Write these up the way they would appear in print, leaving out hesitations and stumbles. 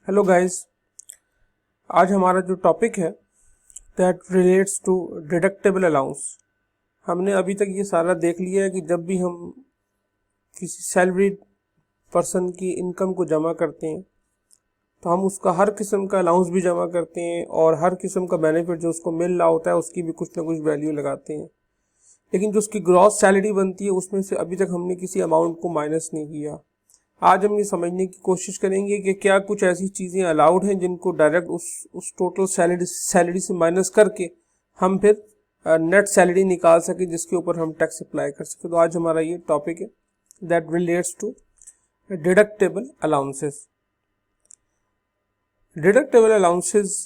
Hello guys, आज हमारा जो टॉपिक है that relates to deductible allowance. हमने अभी तक ये सारा देख लिया है कि जब भी हम किसी सैलरीड पर्सन की इनकम को जमा करते हैं तो हम उसका हर किस्म का अलाउंस भी जमा करते हैं और हर किस्म का बेनिफिट जो उसको मिल रहा होता है उसकी भी कुछ ना कुछ वैल्यू लगाते हैं। लेकिन जो उसकी ग्रॉस सैलरी बनती है उसमें से अभी तक हमने किसी अमाउंट को माइनस नहीं किया। आज हम ये समझने की कोशिश करेंगे कि क्या कुछ ऐसी चीज़ें अलाउड हैं जिनको डायरेक्ट उस टोटल सैलरी से माइनस करके हम फिर नेट सैलरी निकाल सके जिसके ऊपर हम टैक्स अप्लाई कर सके। तो आज हमारा ये टॉपिक है that relates to deductible allowances. Deductible allowances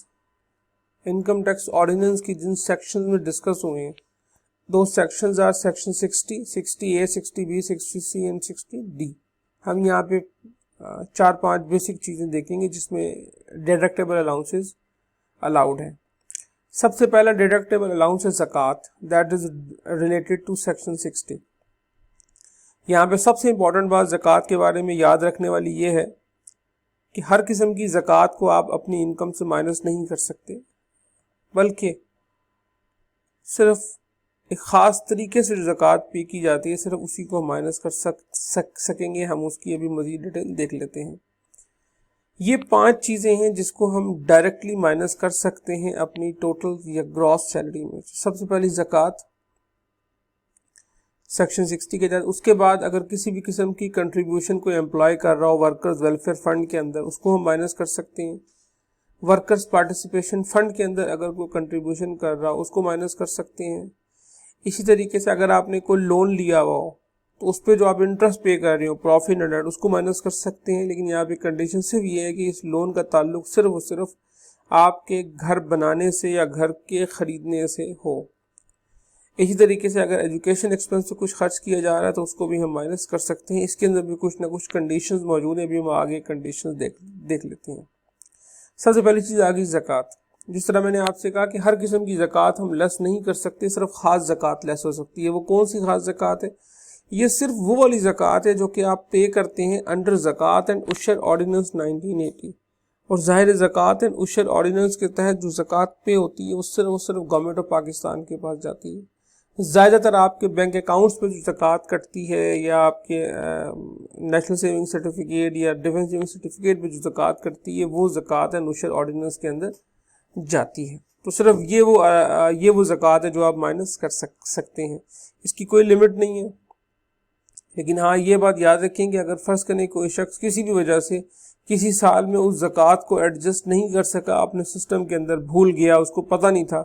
income tax ordinance की जिन सेक्शंस में डिस्कस हुए हैं, दो sections are section 60, 60A, 60B, 60C and 60D। हम यहाँ पे 4-5 बेसिक चीज़ें देखेंगे जिसमें डिडक्टेबल अलाउंसेस अलाउड है। सबसे पहला डिडक्टेबल अलाउंस है ज़कात, that is related to section 60। यहाँ पे सबसे इम्पॉर्टेंट बात ज़कात के बारे में याद रखने वाली ये है कि हर किस्म की ज़कात को आप अपनी इनकम से माइनस नहीं कर सकते, बल्कि सिर्फ एक ख़ास तरीके से जो ज़कात पे की जाती है सिर्फ उसी को माइनस कर सकेंगे। हम उसकी अभी मज़ीद डिटेल देख लेते हैं। ये 5 चीज़ें हैं जिसको हम डायरेक्टली माइनस कर सकते हैं अपनी टोटल या ग्रॉस सैलरी में। सबसे पहली ज़कात सेक्शन 60 के तहत। उसके बाद अगर किसी भी किस्म की कंट्रीब्यूशन को एम्प्लॉय कर रहा हो वर्कर्स वेलफेयर फंड के अंदर, उसको हम माइनस कर सकते हैं। वर्कर्स पार्टिसिपेशन फंड के अंदर अगर कोई कंट्रीब्यूशन कर रहा हो उसको माइनस कर सकते हैं। इसी तरीके से अगर आपने कोई लोन लिया हुआ हो तो उस पर जो आप इंटरेस्ट पे कर रहे हो प्रॉफिट एंड उसको माइनस कर सकते हैं। लेकिन यहाँ पे कंडीशन सिर्फ ये है कि इस लोन का ताल्लुक सिर्फ और सिर्फ आपके घर बनाने से या घर के ख़रीदने से हो। इसी तरीके से अगर एजुकेशन एक्सपेंस से कुछ खर्च किया जा रहा है तो उसको भी हम माइनस कर सकते हैं। इसके अंदर भी कुछ ना कुछ कंडीशंस मौजूद हैं, अभी हम आगे कंडीशंस देख लेते हैं। सबसे पहली चीज़ आ गई ज़कात। जिस तरह मैंने आपसे कहा कि हर किस्म की ज़कात हम लेस नहीं कर सकते, सिर्फ ख़ास ज़कात लेस हो सकती है। वो कौन सी ख़ास ज़कात है? ये सिर्फ वो वाली ज़कात है जो कि आप पे करते हैं अंडर ज़कात एंड उशर ऑर्डिनेंस 1980। और ज़ाहिर ज़कात एंड उशर ऑर्डिनेंस के तहत जो ज़कात पे होती है वो सिर्फ गवर्नमेंट ऑफ पाकिस्तान के पास जाती है। ज़्यादातर आपके बैंक अकाउंट्स पे जो ज़कात कटती है या आपके नेशनल सेविंग सर्टिफिकेट या डिफेंस सेविंग सर्टिफिकेट पे जो ज़कात कटती है वो ज़कात एंड उशर ऑर्डिनेंस के अंदर जाती है। तो सिर्फ ये वो ज़कात है जो आप माइनस कर सकते हैं, इसकी कोई लिमिट नहीं है। लेकिन हाँ, ये बात याद रखें कि अगर फ़र्ज़ करें कोई शख्स किसी भी वजह से किसी साल में उस ज़कात को एडजस्ट नहीं कर सका, अपने सिस्टम के अंदर भूल गया, उसको पता नहीं था,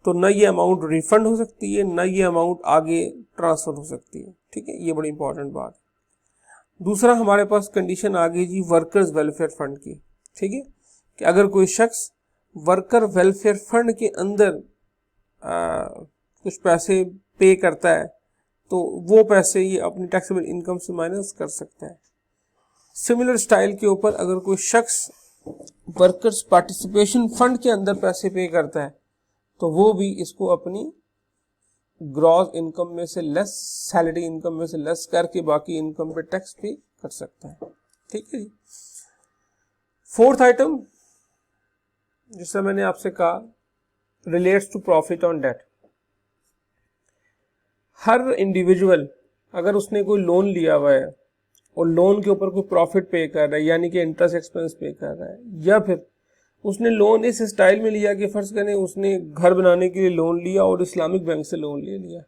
तो न ये अमाउंट रिफ़ंड हो सकती है न ये अमाउंट आगे ट्रांसफ़र हो सकती है। ठीक है, ये बड़ी इंपॉर्टेंट बात। दूसरा हमारे पास कंडीशन आ गई जी वर्कर्स वेलफेयर फंड की। ठीक है, कि अगर कोई शख्स वर्कर वेलफेयर फंड के अंदर कुछ पैसे पे करता है तो वो पैसे ये अपनी टैक्सेबल इनकम से माइनस कर सकता है। सिमिलर स्टाइल के ऊपर अगर कोई शख्स वर्कर्स पार्टिसिपेशन फंड के अंदर पैसे पे करता है तो वो भी इसको अपनी ग्रॉस इनकम में से लेस, सैलरी इनकम में से लेस करके बाकी इनकम पे टैक्स पे कर सकता है। ठीक है जी। फोर्थ आइटम, जिससे मैंने आपसे कहा, relates to profit on debt. हर इंडिविजुअल अगर उसने कोई लोन लिया हुआ है और लोन के ऊपर कोई प्रॉफिट पे कर रहा है यानी कि इंटरेस्ट एक्सपेंस पे कर रहा है, या फिर उसने लोन इस स्टाइल में लिया कि फ़र्ज़ करें उसने घर बनाने के लिए लोन लिया और इस्लामिक बैंक से लोन ले लिया।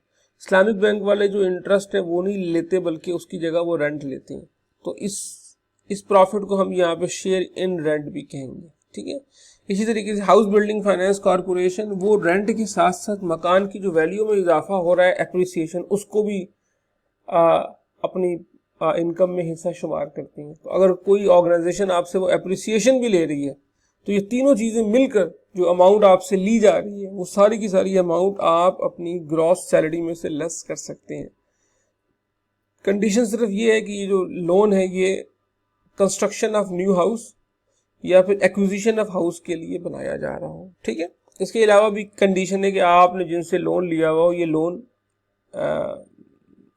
इस्लामिक बैंक वाले जो इंटरेस्ट है वो नहीं लेते बल्कि उसकी जगह वो रेंट लेते हैं, तो इस प्रॉफिट को हम यहाँ पे शेयर इन रेंट भी कहेंगे। ठीक है। इसी तरीके से हाउस बिल्डिंग फाइनेंस कॉरपोरेशन वो रेंट के साथ साथ मकान की जो वैल्यू में इजाफा हो रहा है, एप्रिसिएशन, उसको भी अपनी इनकम में हिस्सा शुमार करती हैं। तो अगर कोई ऑर्गेनाइजेशन आपसे वो एप्रिसिएशन भी ले रही है तो ये तीनों चीज़ें मिलकर जो अमाउंट आपसे ली जा रही है वो सारी की सारी अमाउंट आप अपनी ग्रॉस सैलरी में से लेस कर सकते हैं। कंडीशन सिर्फ ये है कि ये जो लोन है ये कंस्ट्रक्शन ऑफ न्यू हाउस या फिर एक्विजिशन ऑफ हाउस के लिए बनाया जा रहा हो। ठीक है। इसके अलावा भी कंडीशन है कि आपने जिनसे लोन लिया हुआ हो ये loan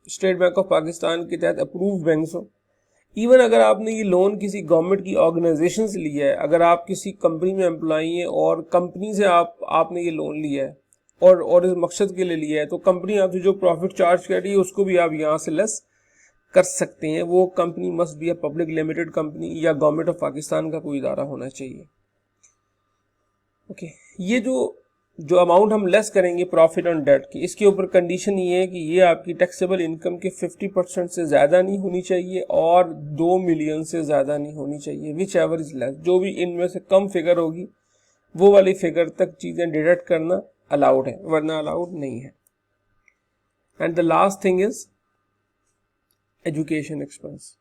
state bank of Pakistan के तहत अप्रूव बैंक्स हो। इवन अगर आपने ये लोन किसी गवर्नमेंट की ऑर्गेनाइजेशन से लिया है, अगर आप किसी कंपनी में एम्प्लॉई हैं और कंपनी से आपने ये लोन लिया है और इस मकसद के लिए लिया है, तो कंपनी आपसे जो प्रॉफिट चार्ज कर रही है उसको भी आप यहाँ से लेस कर सकते हैं। वो company must be a public limited company या गवर्नमेंट ऑफ पाकिस्तान का कोई इदारा होना चाहिए। ओके, ये जो अमाउंट हम लेस करेंगे प्रॉफिट ऑन डेट की, इसके ऊपर कंडीशन ये है कि ये आपकी टैक्सेबल इनकम के 50% से ज़्यादा नहीं होनी चाहिए और 2 मिलियन से ज़्यादा नहीं होनी चाहिए, विच एवर इज लेस। जो भी इनमें से कम फिगर होगी वो वाली फिगर तक चीज़ें डिडक्ट करना अलाउड है, वरना अलाउड नहीं है। And the last thing is education expense.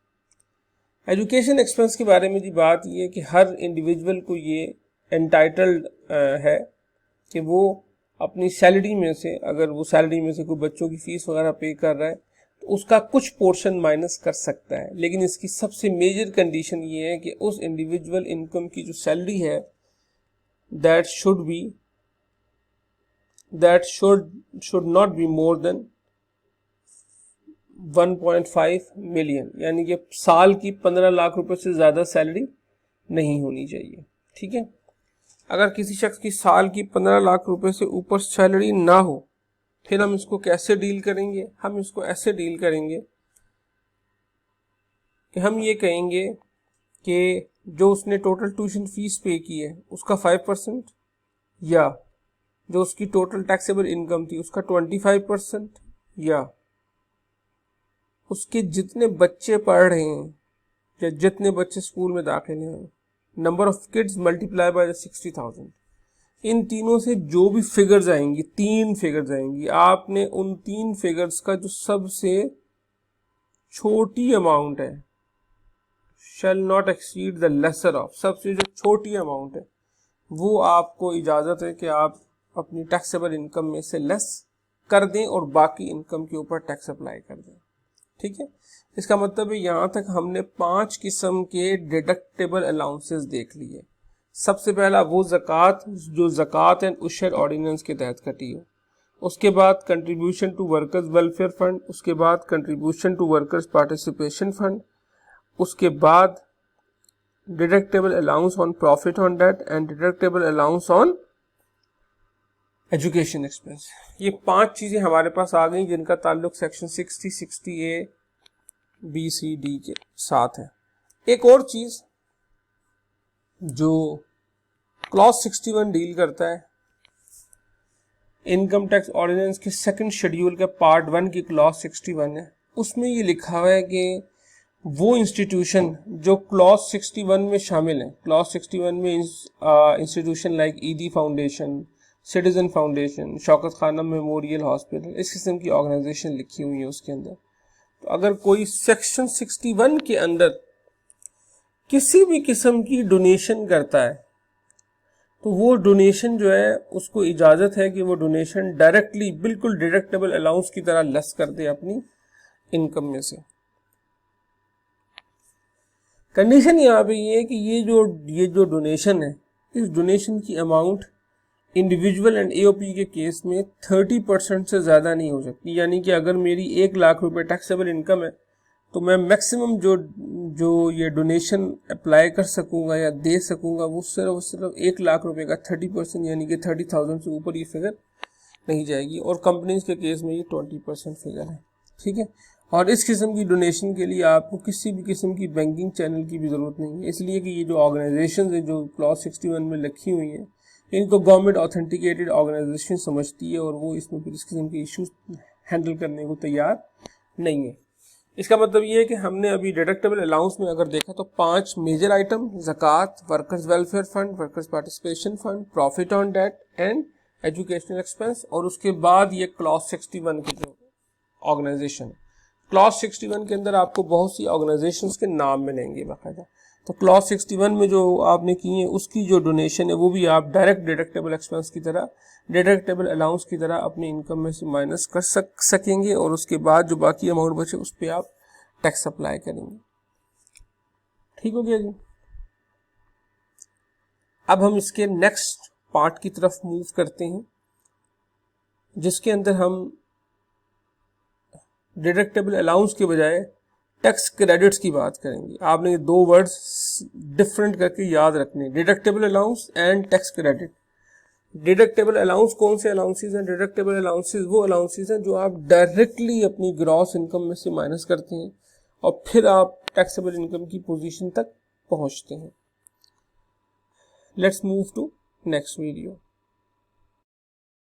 Education expense के बारे में जी बात ये है कि हर इंडिविजुअल को ये एंटाइटल्ड है कि वो अपनी सैलरी में से, अगर वो सैलरी में से कोई बच्चों की फीस वगैरह पे कर रहा है तो उसका कुछ पोर्शन माइनस कर सकता है। लेकिन इसकी सबसे मेजर कंडीशन ये है कि उस इंडिविजुअल इनकम की जो सैलरी है that should not be more than 1.5 million, यानी कि साल की 15 लाख रुपए से ज़्यादा सैलरी नहीं होनी चाहिए। ठीक है, अगर किसी शख्स की साल की 15 लाख रुपए से ऊपर सैलरी ना हो, फिर हम इसको कैसे डील करेंगे? हम इसको ऐसे डील करेंगे कि हम ये कहेंगे कि जो उसने टोटल ट्यूशन फीस पे की है उसका 5%, या जो उसकी टोटल टैक्सेबल इनकम थी उसका 25%, या उसके जितने बच्चे पढ़ रहे हैं या जितने बच्चे स्कूल में दाखिल हैं, number of kids multiply by 60,000, इन तीनों से जो भी फिगर्स आएंगी, 3 फिगर्स आएंगी, आपने उन 3 फिगर्स का जो सबसे छोटी अमाउंट है shall not exceed the lesser of, सबसे जो छोटी अमाउंट है वो आपको इजाज़त है कि आप अपनी टैक्सेबल इनकम में से लेस कर दें और बाकी इनकम के ऊपर टैक्स अप्लाई कर दें। ठीक है, इसका मतलब है यहाँ तक हमने 5 किस्म के डिडक्टेबल अलाउंसेस देख लिए। सबसे पहला वो ज़कात जो ज़कात एंड उशर ऑर्डिनेंस के तहत कटी हो, उसके बाद contribution to workers welfare fund, उसके बाद contribution to workers participation fund, उसके बाद deductible allowance on profit on debt and deductible allowance on education expense. ये 5 चीज़ें हमारे पास आ गई जिनका ताल्लुक section 60, 60A, B, C, D के साथ है। एक और चीज़ जो क्लॉज 61 डील करता है, इनकम टैक्स ऑर्डिनेंस के सेकंड शेड्यूल का पार्ट 1 की क्लॉज 61 है, उसमें ये लिखा हुआ है कि वो इंस्टीट्यूशन जो क्लॉज 61 में शामिल है, क्लॉज 61 में institution like Edhi foundation, citizen foundation, Shaukat Khanum memorial hospital, इस किस्म की ऑर्गेनाइजेशन लिखी हुई है उसके अंदर। तो अगर कोई सेक्शन 61 के अंदर किसी भी किस्म की डोनेशन करता है तो वो डोनेशन जो है उसको इजाज़त है कि वो डोनेशन डायरेक्टली बिल्कुल डिडक्टेबल अलाउंस की तरह लेस कर दे अपनी इनकम में से। कंडीशन यहाँ पे ये है कि ये जो डोनेशन है, इस डोनेशन की अमाउंट इंडिविजुअल एंड एओपी के केस में 30% से ज़्यादा नहीं हो सकती। यानी कि अगर मेरी 1 लाख रुपए टैक्सेबल इनकम है तो मैं मैक्सिमम जो ये डोनेशन अप्लाई कर सकूंगा या दे सकूंगा वो सिर्फ 1 लाख रुपए का 30%, यानी कि 30,000 से ऊपर ये फिगर नहीं जाएगी। और कंपनीज के केस में ये 20% फिगर है। ठीक है, और इस किस्म की डोनेशन के लिए आपको किसी भी किस्म की बैंकिंग चैनल की भी ज़रूरत नहीं है, इसलिए कि ये जो ऑर्गेनाइजेशन है जो क्लॉज 61 में लिखी हुई हैं, इनको गवर्नमेंट ऑथेंटिकेटेड ऑर्गेनाइजेशन समझती है और वो इसमें फिर इस किस्म के इश्यूज हैंडल करने को तैयार नहीं है। इसका मतलब ये है कि हमने अभी डिडक्टेबल अलाउंस में अगर देखा तो 5 मेजर आइटम, ज़कात, workers welfare fund, workers participation fund, profit on debt and educational expense, और उसके बाद ये क्लॉज 61 की जो ऑर्गेनाइजेशन है। क्लॉज 61 के अंदर आपको बहुत सी ऑर्गेनाइजेशंस के नाम मिलेंगे बाकायदा। तो क्लॉज 61 में जो आपने की है उसकी जो डोनेशन है वो भी आप डायरेक्ट डिडक्टेबल एक्सपेंस की तरह, डिडक्टेबल अलाउंस की तरह अपनी इनकम में से माइनस कर सकेंगे और उसके बाद जो बाकी अमाउंट बचे उस पर आप टैक्स अप्लाई करेंगे। ठीक हो गया जी। अब हम इसके नेक्स्ट पार्ट की तरफ मूव करते हैं जिसके अंदर हम डिडक्टेबल अलाउंस के बजाय टैक्स क्रेडिट्स की बात करेंगे। आपने ये दो वर्ड्स डिफरेंट करके याद रखने, deductible allowance and tax credit. Deductible allowance कौन से अलाउंसेज हैं? डिडक्टेबल अलाउंसेज वो अलाउंसेज हैं जो आप डायरेक्टली अपनी ग्रॉस इनकम में से माइनस करते हैं और फिर आप टैक्सेबल इनकम की पोजीशन तक पहुंचते हैं। Let's move to next video.